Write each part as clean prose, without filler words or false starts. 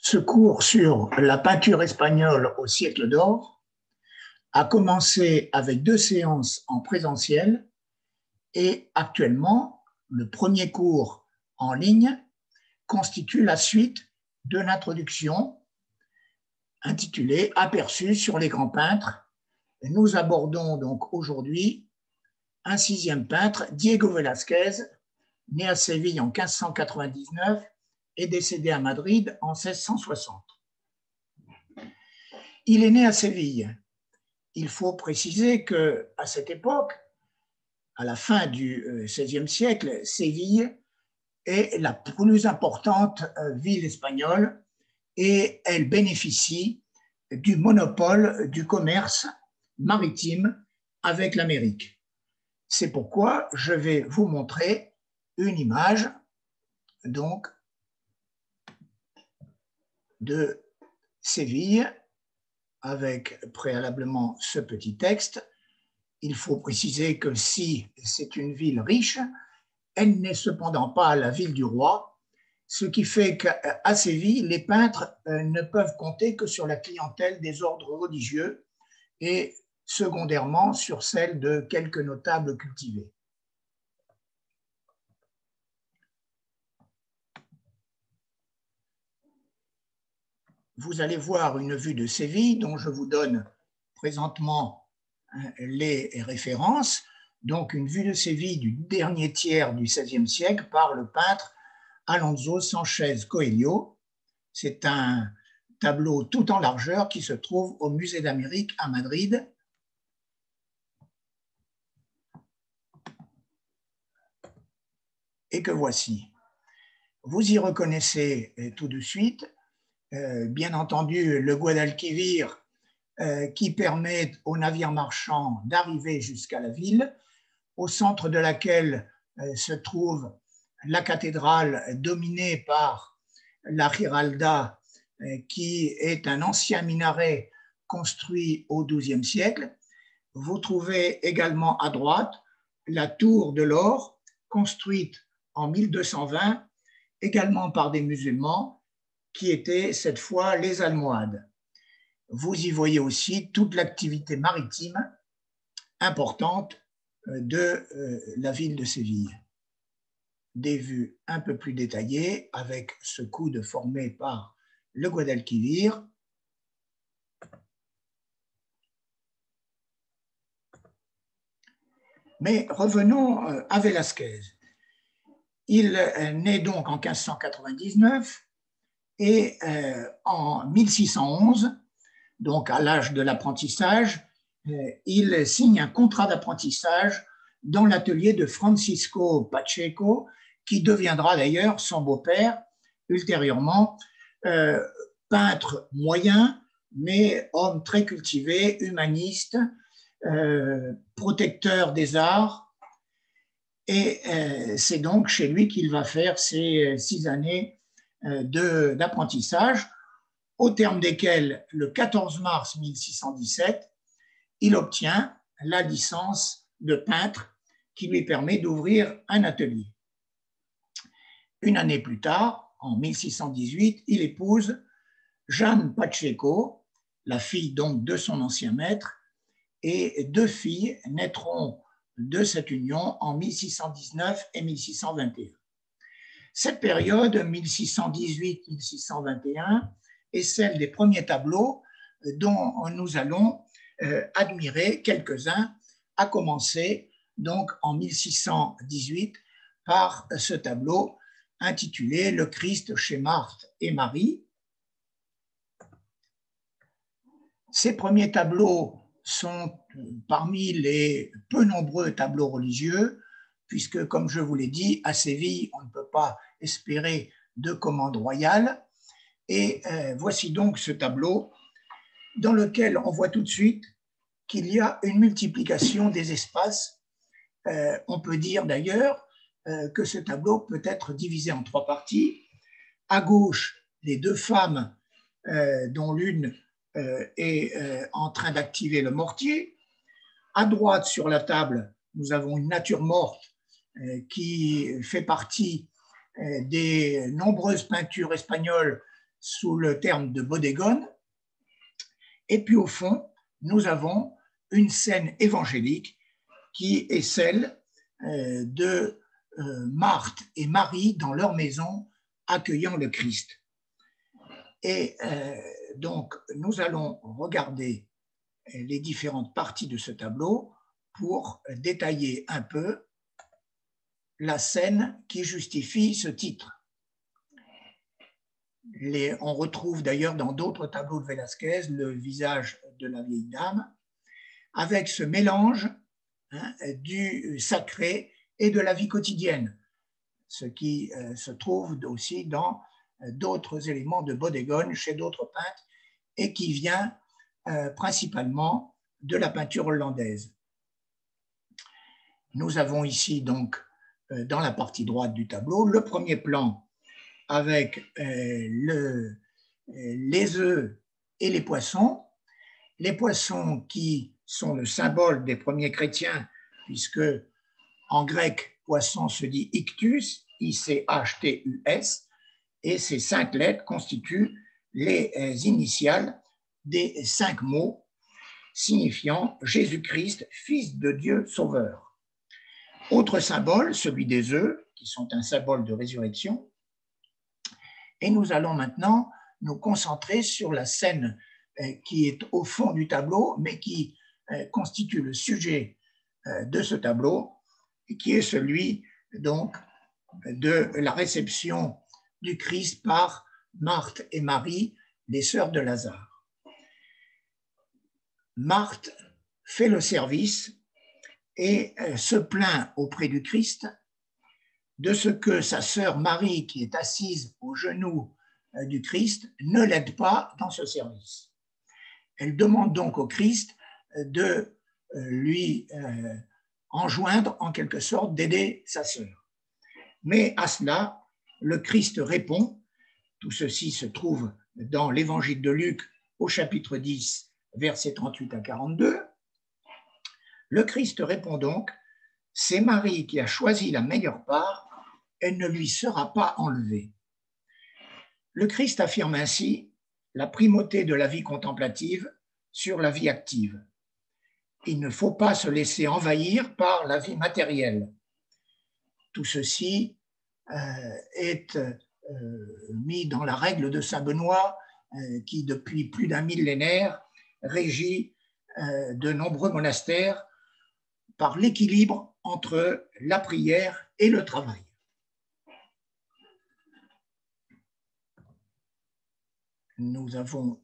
Ce cours sur la peinture espagnole au siècle d'or a commencé avec 2 séances en présentiel et actuellement, le premier cours en ligne constitue la suite de l'introduction intitulée « Aperçu sur les grands peintres ». Nous abordons donc aujourd'hui un 6e peintre, Diego Velázquez, né à Séville en 1599 et décédé à Madrid en 1660. Il est né à Séville. Il faut préciser qu'à cette époque, à la fin du XVIe siècle, Séville est la plus importante ville espagnole et elle bénéficie du monopole du commerce maritime avec l'Amérique. C'est pourquoi je vais vous montrer une image donc de Séville avec préalablement ce petit texte. Il faut préciser que si c'est une ville riche, elle n'est cependant pas la ville du roi, ce qui fait qu'à Séville, les peintres ne peuvent compter que sur la clientèle des ordres religieux et secondairement sur celle de quelques notables cultivés. Vous allez voir une vue de Séville dont je vous donne présentement les références. Donc une vue de Séville du dernier tiers du XVIe siècle par le peintre Alonso Sánchez Coello. C'est un tableau tout en largeur qui se trouve au Musée d'Amérique à Madrid. Et que voici. Vous y reconnaissez tout de suite, bien entendu, le Guadalquivir qui permet aux navires marchands d'arriver jusqu'à la ville, au centre de laquelle se trouve la cathédrale dominée par la Giralda, qui est un ancien minaret construit au XIIe siècle. Vous trouvez également à droite la tour de l'or, construite en 1220, également par des musulmans, qui étaient cette fois les Almohades. Vous y voyez aussi toute l'activité maritime importante de la ville de Séville. Des vues un peu plus détaillées avec ce coude formé par le Guadalquivir. Mais revenons à Velázquez. Il naît donc en 1599 et en 1611, donc à l'âge de l'apprentissage, il signe un contrat d'apprentissage dans l'atelier de Francisco Pacheco, qui deviendra d'ailleurs son beau-père ultérieurement, peintre moyen, mais homme très cultivé, humaniste, protecteur des arts. Et c'est donc chez lui qu'il va faire ses 6 années d'apprentissage, au terme desquelles, le 14 mars 1617, il obtient la licence de peintre qui lui permet d'ouvrir un atelier. Une année plus tard, en 1618, il épouse Jeanne Pacheco, la fille donc de son ancien maître, et 2 filles naîtront de cette union en 1619 et 1621. Cette période, 1618-1621, est celle des premiers tableaux dont nous allons admirer quelques-uns, à commencer donc en 1618 par ce tableau intitulé « Le Christ chez Marthe et Marie ». Ces premiers tableaux sont parmi les peu nombreux tableaux religieux, puisque, comme je vous l'ai dit, à Séville, on ne peut pas espérer de commande royale. Et voici donc ce tableau dans lequel on voit tout de suite qu'il y a une multiplication des espaces. On peut dire d'ailleurs que ce tableau peut être divisé en 3 parties. À gauche, les 2 femmes, dont l'une est en train d'activer le mortier. À droite, sur la table, nous avons une nature morte qui fait partie des nombreuses peintures espagnoles sous le terme de bodégone. Et puis au fond, nous avons une scène évangélique qui est celle de Marthe et Marie dans leur maison accueillant le Christ. Et donc, nous allons regarder les différentes parties de ce tableau pour détailler un peu la scène qui justifie ce titre. On retrouve d'ailleurs dans d'autres tableaux de Velázquez le visage de la vieille dame, avec ce mélange du sacré et de la vie quotidienne, ce qui se trouve aussi dans d'autres éléments de bodégone chez d'autres peintres et qui vient principalement de la peinture hollandaise. Nous avons ici donc dans la partie droite du tableau le premier plan avec les œufs et les poissons qui sont le symbole des premiers chrétiens, puisque en grec, poisson se dit ictus, I-C-H-T-U-S, et ces 5 lettres constituent les initiales des 5 mots signifiant Jésus-Christ, Fils de Dieu Sauveur. Autre symbole, celui des œufs, qui sont un symbole de résurrection. Et nous allons maintenant nous concentrer sur la scène qui est au fond du tableau, mais qui constitue le sujet de ce tableau, qui est celui donc de la réception du Christ par Marthe et Marie, les sœurs de Lazare. Marthe fait le service et se plaint auprès du Christ de ce que sa sœur Marie, qui est assise aux genoux du Christ, ne l'aide pas dans ce service. Elle demande donc au Christ de lui enjoindre en quelque sorte d'aider sa sœur. Mais à cela, le Christ répond, tout ceci se trouve dans l'évangile de Luc au chapitre 10, versets 38 à 42. Le Christ répond donc, c'est Marie qui a choisi la meilleure part, elle ne lui sera pas enlevée. Le Christ affirme ainsi la primauté de la vie contemplative sur la vie active. Il ne faut pas se laisser envahir par la vie matérielle. Tout ceci est mis dans la règle de saint Benoît qui, depuis plus d'un millénaire, régit de nombreux monastères par l'équilibre entre la prière et le travail. Nous avons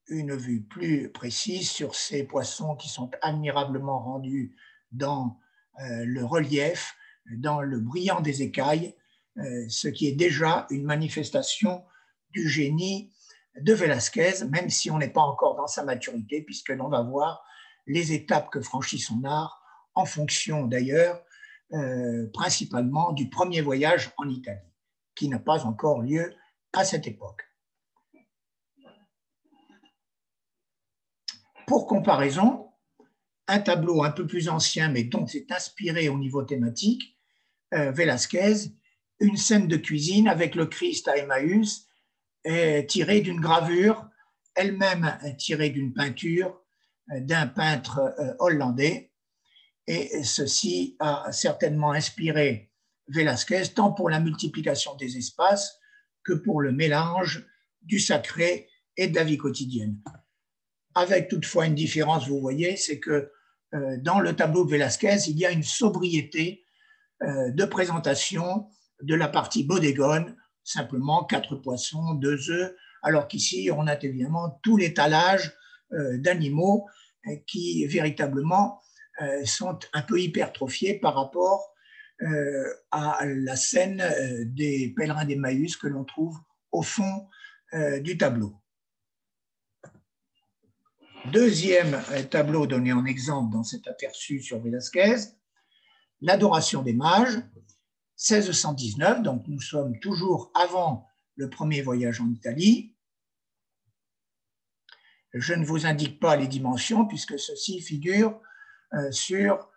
une vue plus précise sur ces poissons qui sont admirablement rendus dans le relief, dans le brillant des écailles, ce qui est déjà une manifestation du génie de Velázquez, même si on n'est pas encore dans sa maturité, puisque l'on va voir les étapes que franchit son art, en fonction d'ailleurs principalement du premier voyage en Italie, qui n'a pas encore lieu à cette époque. Pour comparaison, un tableau un peu plus ancien, mais dont c'est inspiré au niveau thématique, Velázquez, une scène de cuisine avec le Christ à Emmaüs, tirée d'une gravure, elle-même tirée d'une peinture d'un peintre hollandais. Et ceci a certainement inspiré Velázquez, tant pour la multiplication des espaces que pour le mélange du sacré et de la vie quotidienne. Avec toutefois une différence, vous voyez, c'est que dans le tableau de Velázquez, il y a une sobriété de présentation de la partie bodégone, simplement 4 poissons, 2 œufs, alors qu'ici, on a évidemment tout l'étalage d'animaux qui véritablement sont un peu hypertrophiés par rapport à la scène des pèlerins d'Emmaüs que l'on trouve au fond du tableau. Deuxième tableau donné en exemple dans cet aperçu sur Velázquez, l'Adoration des mages, 1619, donc nous sommes toujours avant le premier voyage en Italie. Je ne vous indique pas les dimensions puisque ceci figure sur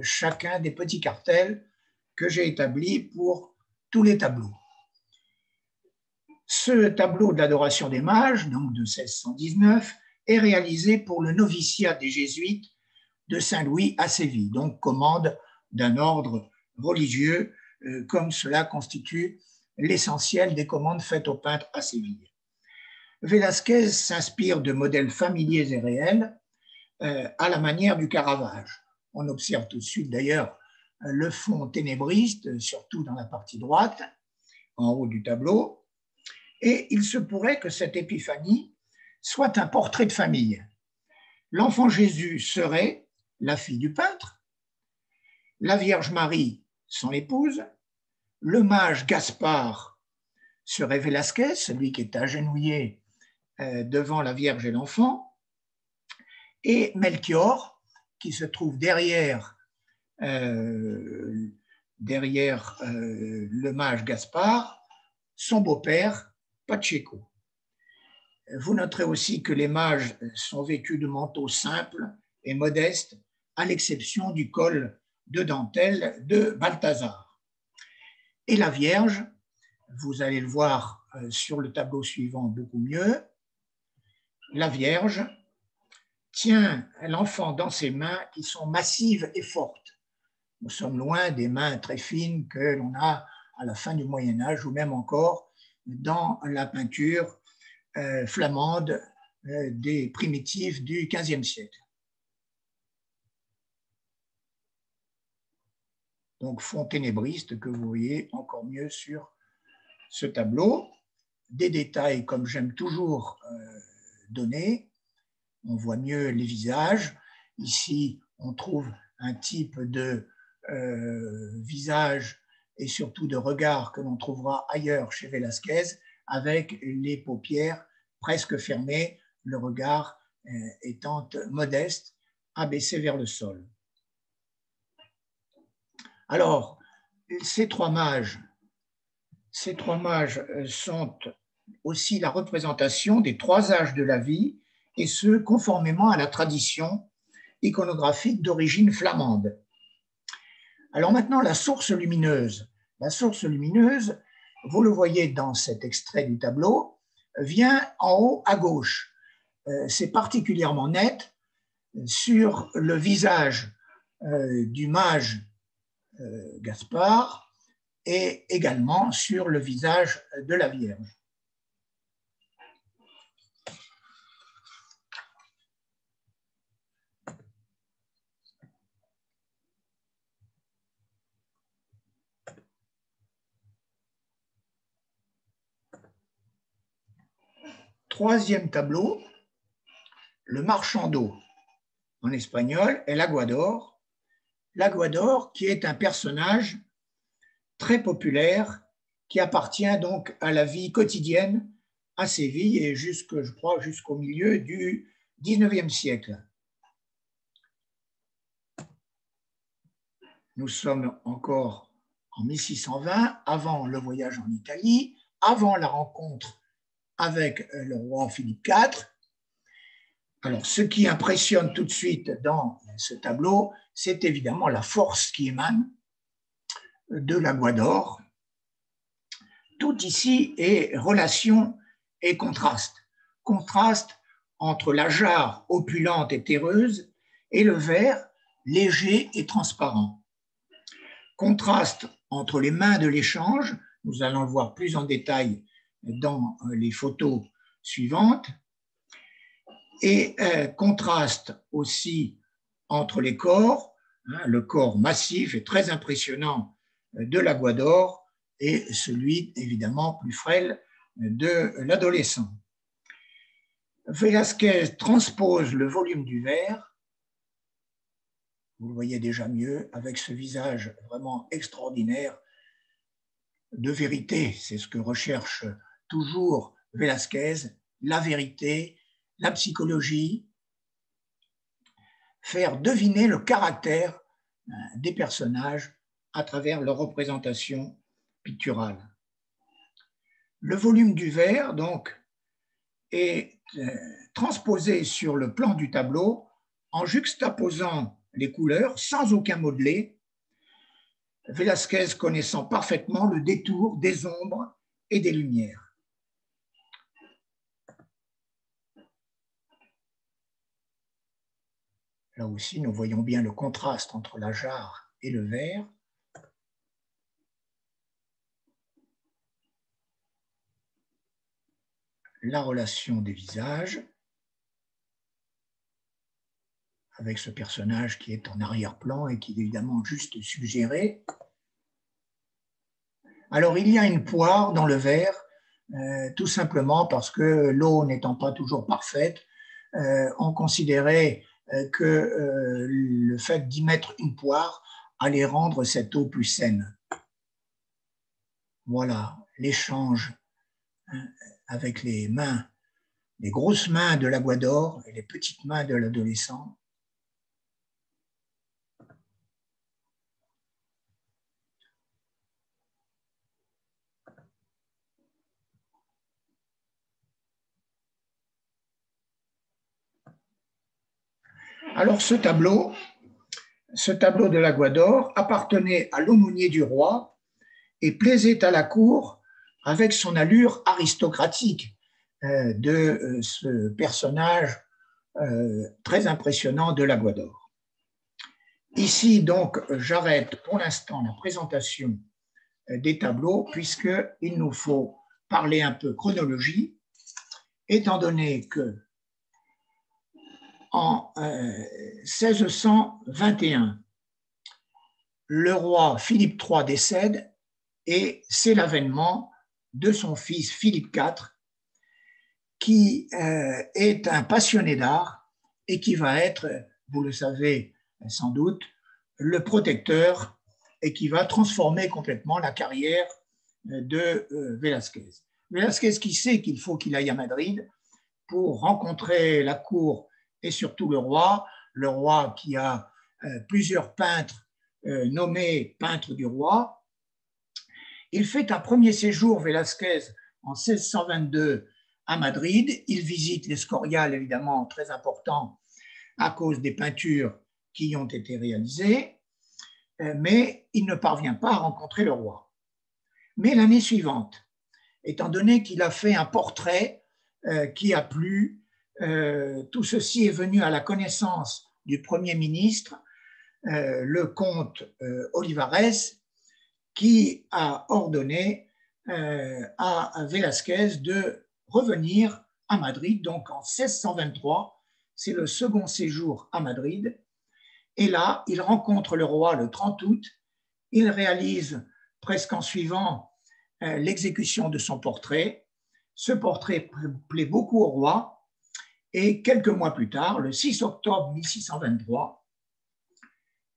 chacun des petits cartels que j'ai établis pour tous les tableaux. Ce tableau de l'adoration des mages, donc de 1619, est réalisé pour le noviciat des jésuites de Saint-Louis à Séville, donc commande d'un ordre religieux, comme cela constitue l'essentiel des commandes faites aux peintres à Séville. Velázquez s'inspire de modèles familiers et réels à la manière du Caravage. On observe tout de suite d'ailleurs le fond ténébriste, surtout dans la partie droite, en haut du tableau, et il se pourrait que cette épiphanie soit un portrait de famille. L'enfant Jésus serait la fille du peintre, la Vierge Marie, son épouse, le mage Gaspard serait Velázquez, celui qui est agenouillé devant la Vierge et l'enfant, et Melchior, qui se trouve derrière le mage Gaspard, son beau-père Pacheco. Vous noterez aussi que les mages sont vêtus de manteaux simples et modestes, à l'exception du col de dentelle de Balthazar. Et la Vierge, vous allez le voir sur le tableau suivant beaucoup mieux, la Vierge tient l'enfant dans ses mains qui sont massives et fortes. Nous sommes loin des mains très fines que l'on a à la fin du Moyen-Âge ou même encore dans la peinture flamande des primitifs du XVe siècle. Donc fond ténébriste que vous voyez encore mieux sur ce tableau. Des détails comme j'aime toujours donner. On voit mieux les visages. Ici, on trouve un type de visage et surtout de regard que l'on trouvera ailleurs chez Velázquez, avec les paupières presque fermées, le regard étant modeste, abaissé vers le sol. Alors, ces trois mages sont aussi la représentation des trois âges de la vie, et ce, conformément à la tradition iconographique d'origine flamande. Alors maintenant, la source lumineuse. La source lumineuse, vous le voyez dans cet extrait du tableau, vient en haut à gauche. C'est particulièrement net sur le visage du mage Gaspard et également sur le visage de la Vierge. Troisième tableau, le marchand d'eau, en espagnol, El Aguador. L'Aguador qui est un personnage très populaire qui appartient donc à la vie quotidienne à Séville et je crois jusqu'au milieu du XIXe siècle. Nous sommes encore en 1620, avant le voyage en Italie, avant la rencontre avec le roi Philippe IV. Alors, ce qui impressionne tout de suite dans ce tableau, c'est évidemment la force qui émane de l'Aguador. Tout ici est relation et contraste. Contraste entre la jarre opulente et terreuse et le verre léger et transparent. Contraste entre les mains de l'échange, nous allons le voir plus en détail dans les photos suivantes, et contraste aussi entre les corps, le corps massif et très impressionnant de l'Aguador et celui évidemment plus frêle de l'adolescent. Velázquez transpose le volume du verre, vous le voyez déjà mieux, avec ce visage vraiment extraordinaire de vérité. C'est ce que recherche toujours Velázquez, la vérité, la psychologie, faire deviner le caractère des personnages à travers leur représentation picturale. Le volume du verre, donc, est transposé sur le plan du tableau en juxtaposant les couleurs sans aucun modelé, Velázquez connaissant parfaitement le détour des ombres et des lumières. Là aussi, nous voyons bien le contraste entre la jarre et le verre. La relation des visages avec ce personnage qui est en arrière-plan et qui est évidemment juste suggéré. Alors, il y a une poire dans le verre, tout simplement parce que l'eau n'étant pas toujours parfaite, on considérait que le fait d'y mettre une poire allait rendre cette eau plus saine. Voilà l'échange avec les mains, les grosses mains de l'Aguador et les petites mains de l'adolescent. Alors ce tableau de l'Aguador appartenait à l'aumônier du roi et plaisait à la cour avec son allure aristocratique de ce personnage très impressionnant de l'Aguador. Ici, donc, j'arrête pour l'instant la présentation des tableaux puisqu'il nous faut parler un peu chronologie, étant donné que en 1621, le roi Philippe III décède et c'est l'avènement de son fils Philippe IV qui est un passionné d'art et qui va être, vous le savez sans doute, le protecteur et qui va transformer complètement la carrière de Velázquez. Velázquez qui sait qu'il faut qu'il aille à Madrid pour rencontrer la cour et surtout le roi qui a plusieurs peintres nommés peintres du roi. Il fait un premier séjour, Velázquez, en 1622 à Madrid. Il visite l'Escorial, évidemment, très important à cause des peintures qui y ont été réalisées, mais il ne parvient pas à rencontrer le roi. Mais l'année suivante, étant donné qu'il a fait un portrait qui a plu, tout ceci est venu à la connaissance du Premier ministre, le comte Olivares, qui a ordonné à Velázquez de revenir à Madrid. Donc en 1623, c'est le second séjour à Madrid. Et là, il rencontre le roi le 30 août. Il réalise presque en suivant l'exécution de son portrait. Ce portrait plaît beaucoup au roi. Et quelques mois plus tard, le 6 octobre 1623,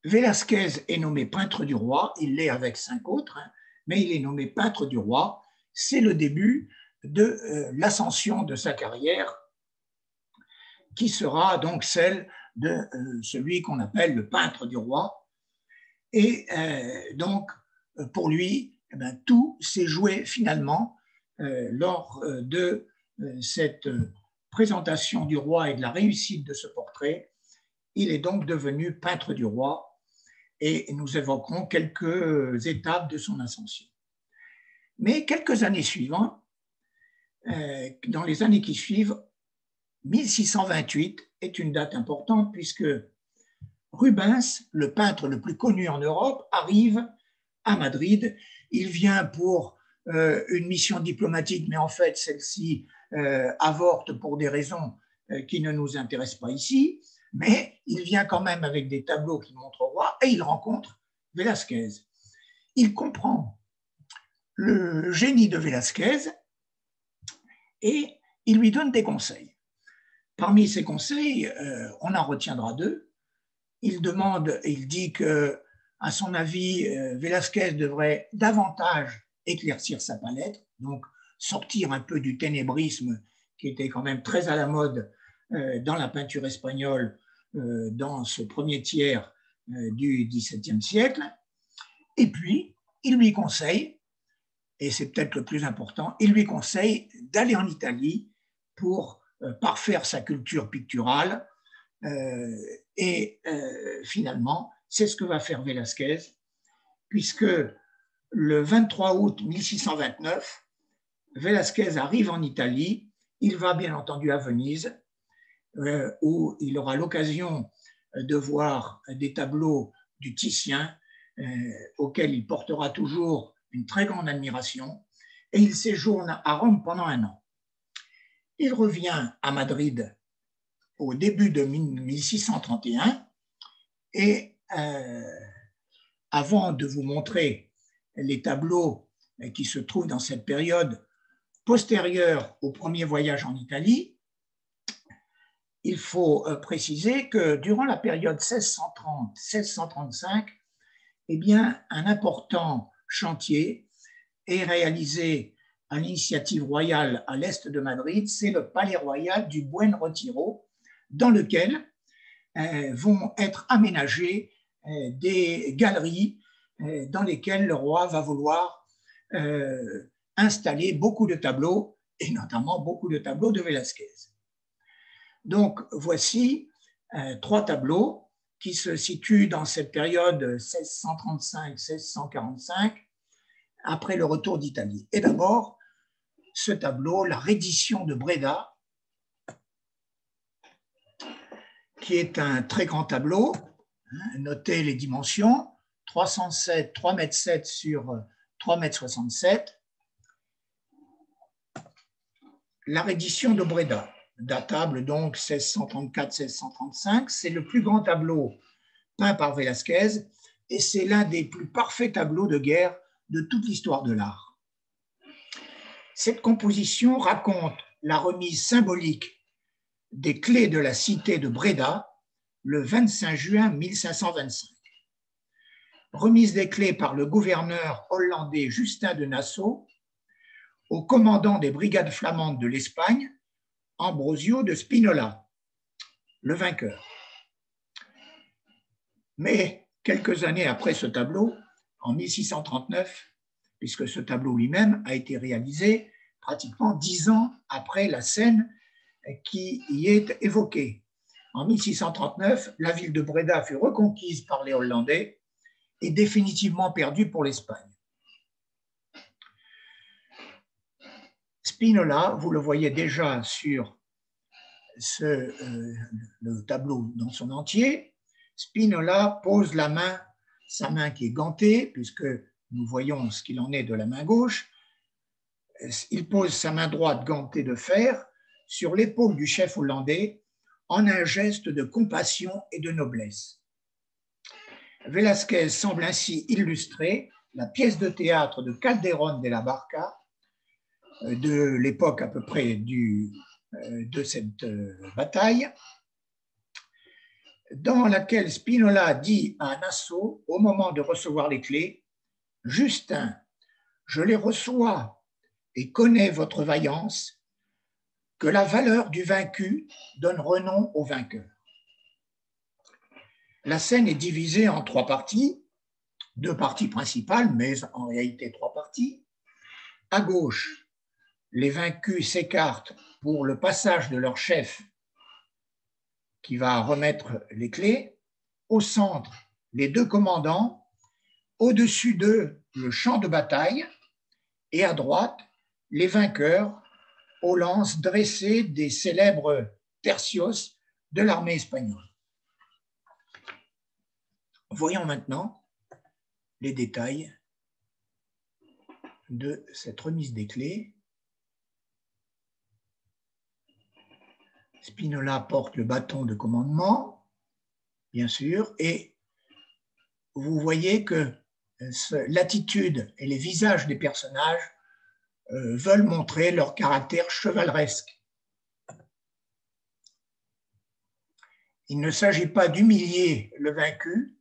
Velázquez est nommé peintre du roi. Il l'est avec 5 autres, mais il est nommé peintre du roi. C'est le début de l'ascension de sa carrière, qui sera donc celle de celui qu'on appelle le peintre du roi. Et donc, pour lui, tout s'est joué finalement lors de cette présentation du roi et de la réussite de ce portrait. Il est donc devenu peintre du roi et nous évoquerons quelques étapes de son ascension. Mais quelques années suivantes, dans les années qui suivent, 1628 est une date importante puisque Rubens, le peintre le plus connu en Europe, arrive à Madrid. Il vient pour une mission diplomatique, mais en fait, celle-ci avorte pour des raisons qui ne nous intéressent pas ici. Mais il vient quand même avec des tableaux qu'il montre au roi et il rencontre Velázquez. Il comprend le génie de Velázquez et il lui donne des conseils. Parmi ces conseils, on en retiendra 2. Il dit que, à son avis, Velázquez devrait davantage éclaircir sa palette, donc sortir un peu du ténébrisme qui était quand même très à la mode dans la peinture espagnole dans ce premier tiers du XVIIe siècle. Et puis, il lui conseille, et c'est peut-être le plus important, il lui conseille d'aller en Italie pour parfaire sa culture picturale. Et finalement, c'est ce que va faire Velázquez, puisque le 23 août 1629, Velázquez arrive en Italie. Il va bien entendu à Venise, où il aura l'occasion de voir des tableaux du Titien auxquels il portera toujours une très grande admiration, et il séjourne à Rome pendant un an. Il revient à Madrid au début de 1631 et avant de vous montrer les tableaux qui se trouvent dans cette période postérieure au premier voyage en Italie, il faut préciser que durant la période 1630-1635, eh bien, un important chantier est réalisé à l'initiative royale à l'est de Madrid, c'est le palais royal du Buen Retiro, dans lequel vont être aménagées des galeries dans lesquelles le roi va vouloir installer beaucoup de tableaux, et notamment beaucoup de tableaux de Velázquez. Donc, voici 3 tableaux qui se situent dans cette période 1635-1645, après le retour d'Italie. Et d'abord, ce tableau, la reddition de Breda, qui est un très grand tableau. Notez les dimensions, 3,7 m sur 3,67 m. La reddition de Breda, datable donc 1634-1635, c'est le plus grand tableau peint par Velázquez et c'est l'un des plus parfaits tableaux de guerre de toute l'histoire de l'art. Cette composition raconte la remise symbolique des clés de la cité de Breda le 25 juin 1525. Remise des clés par le gouverneur hollandais Justin de Nassau au commandant des brigades flamandes de l'Espagne, Ambrosio de Spinola, le vainqueur. Mais quelques années après ce tableau, en 1639, puisque ce tableau lui-même a été réalisé pratiquement 10 ans après la scène qui y est évoquée. En 1639, la ville de Breda fut reconquise par les Hollandais et définitivement perdue pour l'Espagne. Spinola, vous le voyez déjà sur le tableau dans son entier, Spinola pose la main, sa main qui est gantée, puisque nous voyons ce qu'il en est de la main gauche, il pose sa main droite gantée de fer sur l'épaule du chef hollandais en un geste de compassion et de noblesse. Velázquez semble ainsi illustrer la pièce de théâtre de Calderón de la Barca, de l'époque à peu près de cette bataille, dans laquelle Spinola dit à Nassau, au moment de recevoir les clés, « Justin, je les reçois et connais votre vaillance, que la valeur du vaincu donne renom au vainqueur. » La scène est divisée en 3 parties, 2 parties principales, mais en réalité 3 parties. À gauche, les vaincus s'écartent pour le passage de leur chef qui va remettre les clés. Au centre, les 2 commandants. Au-dessus d'eux, le champ de bataille. Et à droite, les vainqueurs aux lances dressées des célèbres tercios de l'armée espagnole. Voyons maintenant les détails de cette remise des clés. Spinola porte le bâton de commandement, bien sûr, et vous voyez que l'attitude et les visages des personnages veulent montrer leur caractère chevaleresque. Il ne s'agit pas d'humilier le vaincu,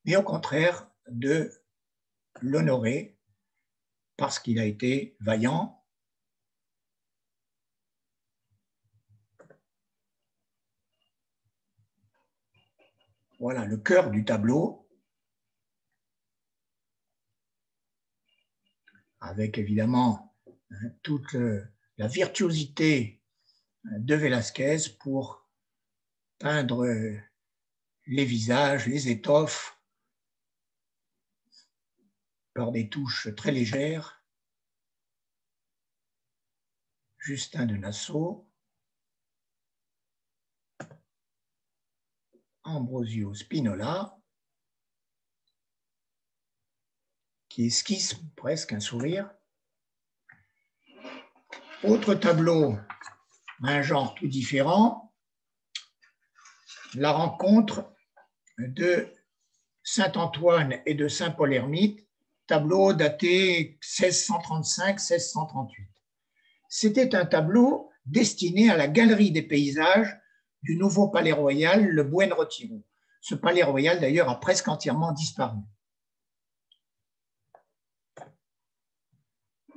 mais au contraire de l'honorer parce qu'il a été vaillant. Voilà le cœur du tableau, avec évidemment toute la virtuosité de Velázquez pour peindre les visages, les étoffes, par des touches très légères. Justin de Nassau. Ambrosio Spinola, qui esquisse presque un sourire. Autre tableau, un genre tout différent, la rencontre de Saint-Antoine et de Saint-Paul-Ermite, tableau daté 1635-1638. C'était un tableau destiné à la galerie des paysages du nouveau palais royal, le Buen Retiro. Ce palais royal, d'ailleurs, a presque entièrement disparu.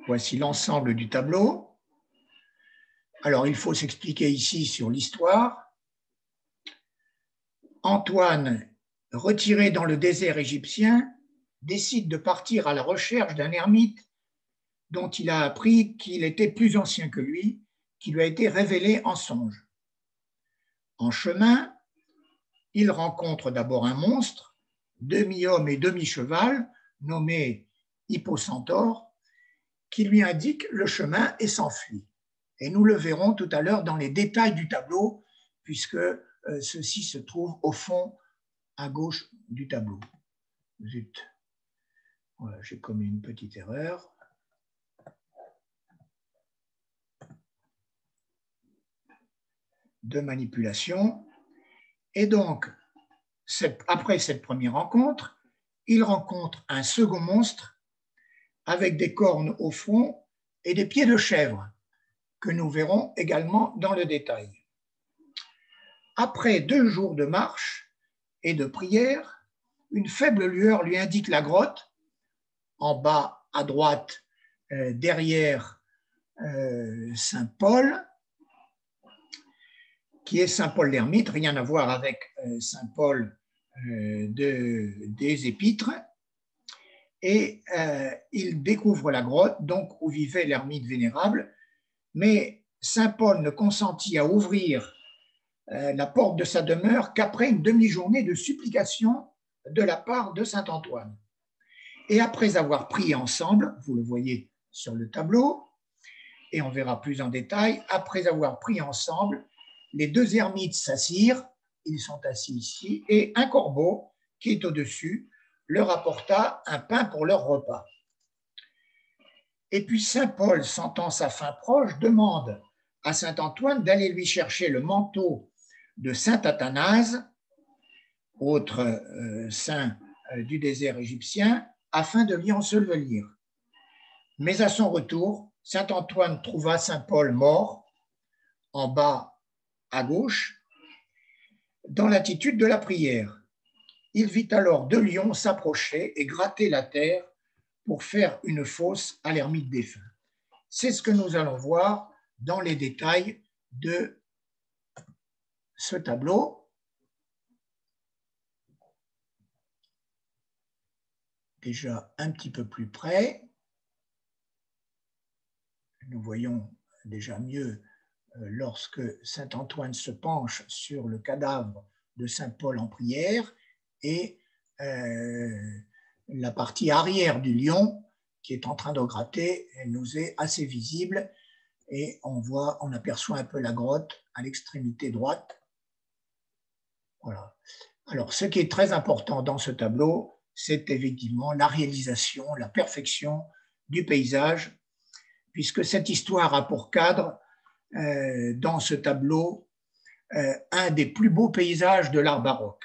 Voici l'ensemble du tableau. Alors, il faut s'expliquer ici sur l'histoire. Antoine, retiré dans le désert égyptien, décide de partir à la recherche d'un ermite dont il a appris qu'il était plus ancien que lui, qui lui a été révélé en songe. En chemin, il rencontre d'abord un monstre, demi-homme et demi-cheval, nommé Hippocentaure, qui lui indique le chemin et s'enfuit. Et nous le verrons tout à l'heure dans les détails du tableau, puisque ceci se trouve au fond à gauche du tableau. Zut, voilà, j'ai commis une petite erreur. De manipulation. Et donc, après cette première rencontre, il rencontre un second monstre avec des cornes au front et des pieds de chèvre, que nous verrons également dans le détail. Après 2 jours de marche et de prière, une faible lueur lui indique la grotte, en bas à droite, derrière Saint-Paul, qui est Saint-Paul l'Ermite, rien à voir avec Saint-Paul des Épîtres. Et il découvre la grotte, donc où vivait l'ermite vénérable, mais Saint-Paul ne consentit à ouvrir la porte de sa demeure qu'après une demi-journée de supplication de la part de Saint-Antoine. Et après avoir prié ensemble, vous le voyez sur le tableau, et on verra plus en détail, après avoir prié ensemble, les 2 ermites s'assirent, ils sont assis ici, et un corbeau qui est au-dessus leur apporta un pain pour leur repas. Et puis Saint-Paul, sentant sa fin proche, demande à Saint-Antoine d'aller lui chercher le manteau de Saint-Athanase, autre saint du désert égyptien, afin de l'y ensevelir. Mais à son retour, Saint-Antoine trouva Saint-Paul mort, en bas à gauche, dans l'attitude de la prière. Il vit alors 2 lions s'approcher et gratter la terre pour faire une fosse à l'ermite défunt. C'est ce que nous allons voir dans les détails de ce tableau. Déjà un petit peu plus près, nous voyons déjà mieux lorsque Saint-Antoine se penche sur le cadavre de Saint-Paul en prière et la partie arrière du lion qui est en train de gratter nous est assez visible et on aperçoit un peu la grotte à l'extrémité droite. Voilà. Alors, ce qui est très important dans ce tableau, c'est effectivement la réalisation, la perfection du paysage, puisque cette histoire a pour cadre, dans ce tableau, un des plus beaux paysages de l'art baroque.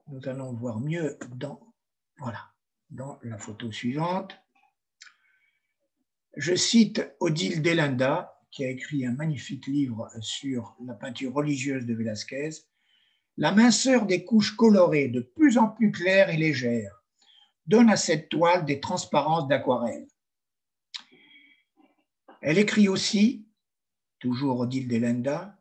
Nous allons voir mieux dans la photo suivante. Je cite Odile Delenda, qui a écrit un magnifique livre sur la peinture religieuse de Velázquez. La minceur des couches colorées de plus en plus claires et légères donne à cette toile des transparences d'aquarelle. Elle écrit aussi, toujours Odile Delenda,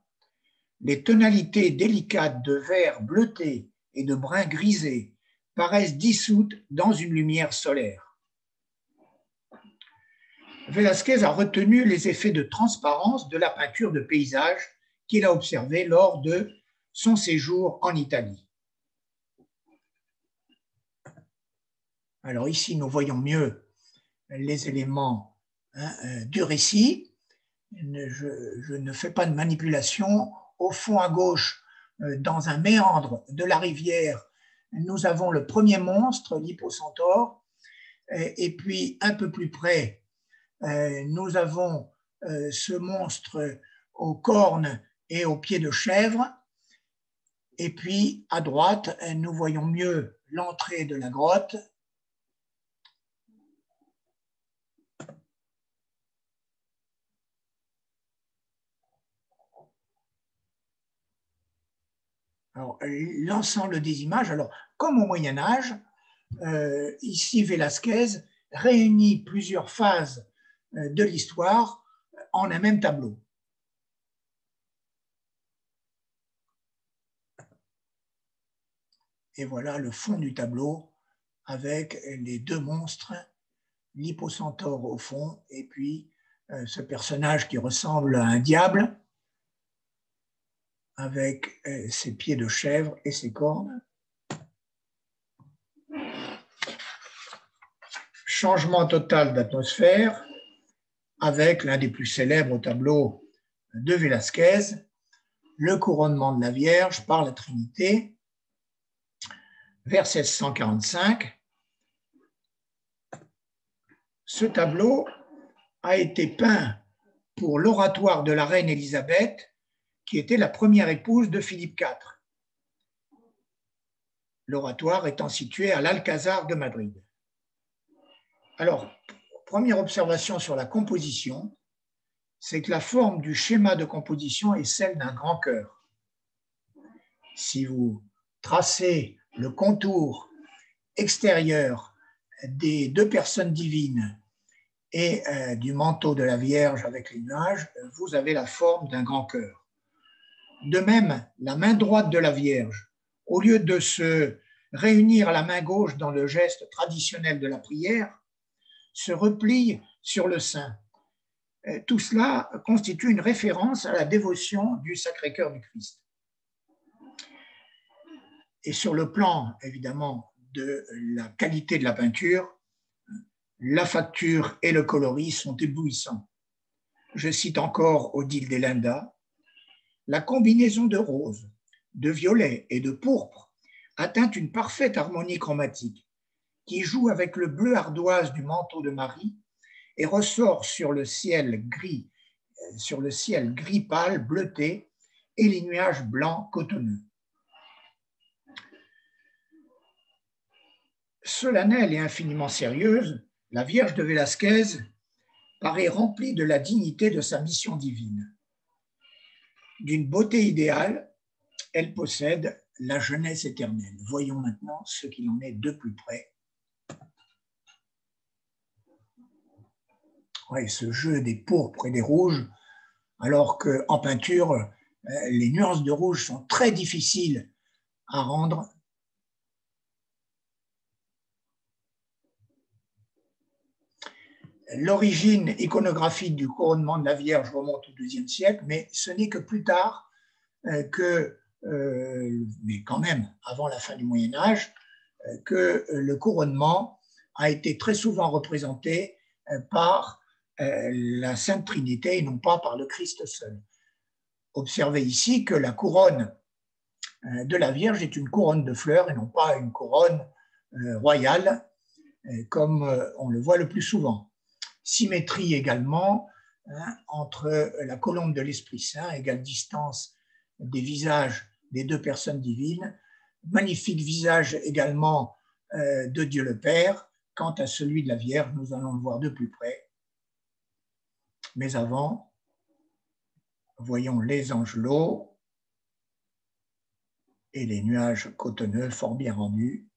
les tonalités délicates de vert bleuté et de brun grisé paraissent dissoutes dans une lumière solaire. Velázquez a retenu les effets de transparence de la peinture de paysage qu'il a observée lors de son séjour en Italie. Alors ici, nous voyons mieux les éléments du récit. Je ne fais pas de manipulation. Au fond à gauche, dans un méandre de la rivière, nous avons le premier monstre, l'Hippocentaure, et puis un peu plus près, nous avons ce monstre aux cornes et aux pieds de chèvre. Et puis à droite, nous voyons mieux l'entrée de la grotte. L'ensemble des images, alors comme au Moyen-Âge, ici Velázquez réunit plusieurs phases de l'histoire en un même tableau. Et voilà le fond du tableau avec les deux monstres, l'Hippocentaure au fond et puis ce personnage qui ressemble à un diable avec ses pieds de chèvre et ses cornes. Changement total d'atmosphère avec l'un des plus célèbres tableaux de Velázquez, le couronnement de la Vierge par la Trinité, vers 1645. Ce tableau a été peint pour l'oratoire de la reine Élisabeth, qui était la première épouse de Philippe IV. L'oratoire étant situé à l'Alcazar de Madrid. Alors, première observation sur la composition, c'est que la forme du schéma de composition est celle d'un grand cœur. Si vous tracez le contour extérieur des deux personnes divines et du manteau de la Vierge avec les nuages, vous avez la forme d'un grand cœur. De même, la main droite de la Vierge, au lieu de se réunir à la main gauche dans le geste traditionnel de la prière, se replie sur le sein. Tout cela constitue une référence à la dévotion du Sacré-Cœur du Christ. Et sur le plan, évidemment, de la qualité de la peinture, la facture et le coloris sont éblouissants. Je cite encore Odile Delenda. La combinaison de rose, de violet et de pourpre atteint une parfaite harmonie chromatique qui joue avec le bleu ardoise du manteau de Marie et ressort sur le ciel gris pâle bleuté et les nuages blancs cotonneux. Solennelle et infiniment sérieuse, la Vierge de Velázquez paraît remplie de la dignité de sa mission divine. D'une beauté idéale, elle possède la jeunesse éternelle. Voyons maintenant ce qu'il en est de plus près. Oui, ce jeu des pourpres et des rouges, alors qu'en peinture, les nuances de rouge sont très difficiles à rendre. L'origine iconographique du couronnement de la Vierge remonte au IIe siècle, mais ce n'est que plus tard mais quand même avant la fin du Moyen-Âge, que le couronnement a été très souvent représenté par la Sainte Trinité et non pas par le Christ seul. Observez ici que la couronne de la Vierge est une couronne de fleurs et non pas une couronne royale, comme on le voit le plus souvent. Symétrie également entre la colombe de l'Esprit Saint, égale distance des visages des deux personnes divines, magnifique visage également de Dieu le Père. Quant à celui de la Vierge, nous allons le voir de plus près. Mais avant, voyons les angelots et les nuages cotonneux fort bien rendus.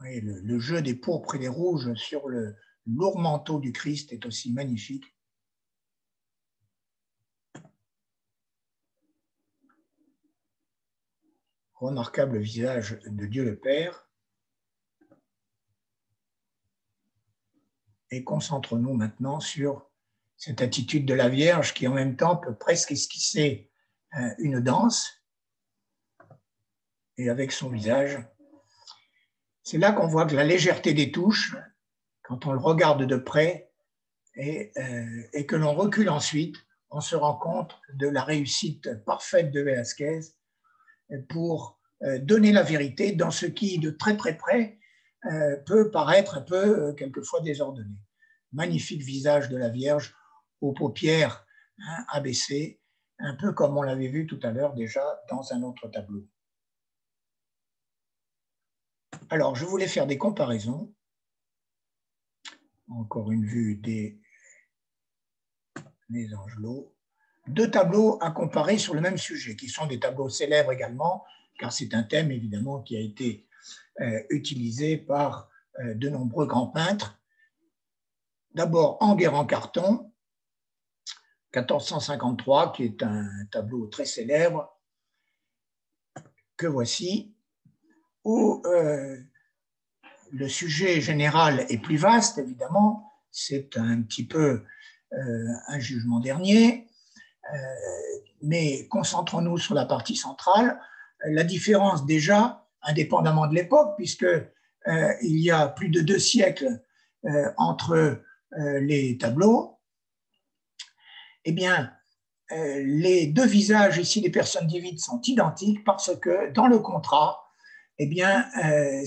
Oui, le jeu des pourpres et des rouges sur le lourd manteau du Christ est aussi magnifique. Remarquable visage de Dieu le Père. Et concentrons-nous maintenant sur cette attitude de la Vierge qui en même temps peut presque esquisser une danse et avec son visage. C'est là qu'on voit que la légèreté des touches, quand on le regarde de près et que l'on recule ensuite, on se rend compte de la réussite parfaite de Velázquez pour donner la vérité dans ce qui, de très très près, peut paraître un peu quelquefois désordonné. Magnifique visage de la Vierge aux paupières abaissées, un peu comme on l'avait vu tout à l'heure déjà dans un autre tableau. Alors, je voulais faire des comparaisons. Encore une vue des Angelots. Deux tableaux à comparer sur le même sujet, qui sont des tableaux célèbres également, car c'est un thème évidemment qui a été utilisé par de nombreux grands peintres. D'abord, Enguerrand en carton, 1453, qui est un tableau très célèbre, que voici, où le sujet général est plus vaste, évidemment, c'est un petit peu un jugement dernier, mais concentrons-nous sur la partie centrale. La différence déjà, indépendamment de l'époque, puisque il y a plus de 2 siècles entre les tableaux, eh bien, les deux visages ici des personnes divines sont identiques parce que dans le contrat, eh bien,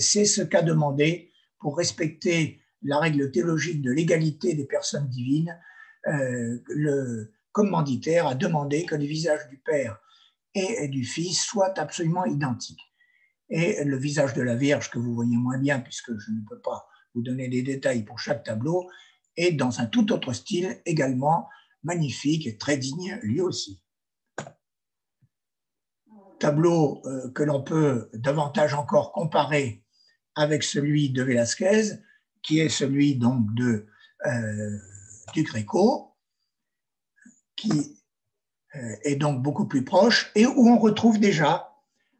c'est ce qu'a demandé pour respecter la règle théologique de l'égalité des personnes divines. Le commanditaire a demandé que les visages du Père et du Fils soient absolument identiques. Et le visage de la Vierge, que vous voyez moins bien puisque je ne peux pas vous donner des détails pour chaque tableau, est dans un tout autre style également magnifique et très digne lui aussi. Tableau que l'on peut davantage encore comparer avec celui de Velázquez, qui est celui donc du Gréco, qui est donc beaucoup plus proche et où on retrouve déjà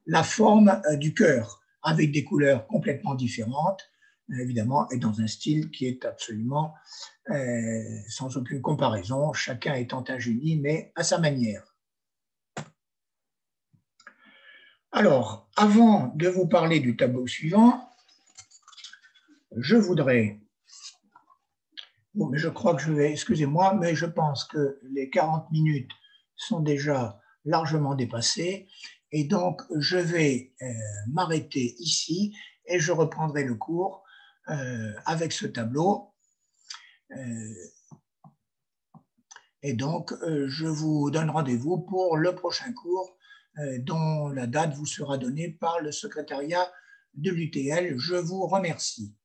la forme du cœur avec des couleurs complètement différentes, évidemment, et dans un style qui est absolument sans aucune comparaison, chacun étant un génie, mais à sa manière. Alors, avant de vous parler du tableau suivant, je voudrais... Bon, mais je crois que je vais... Excusez-moi, mais je pense que les 40 minutes sont déjà largement dépassées, et donc je vais m'arrêter ici et je reprendrai le cours avec ce tableau. Et donc, je vous donne rendez-vous pour le prochain cours dont la date vous sera donnée par le secrétariat de l'UTL. Je vous remercie.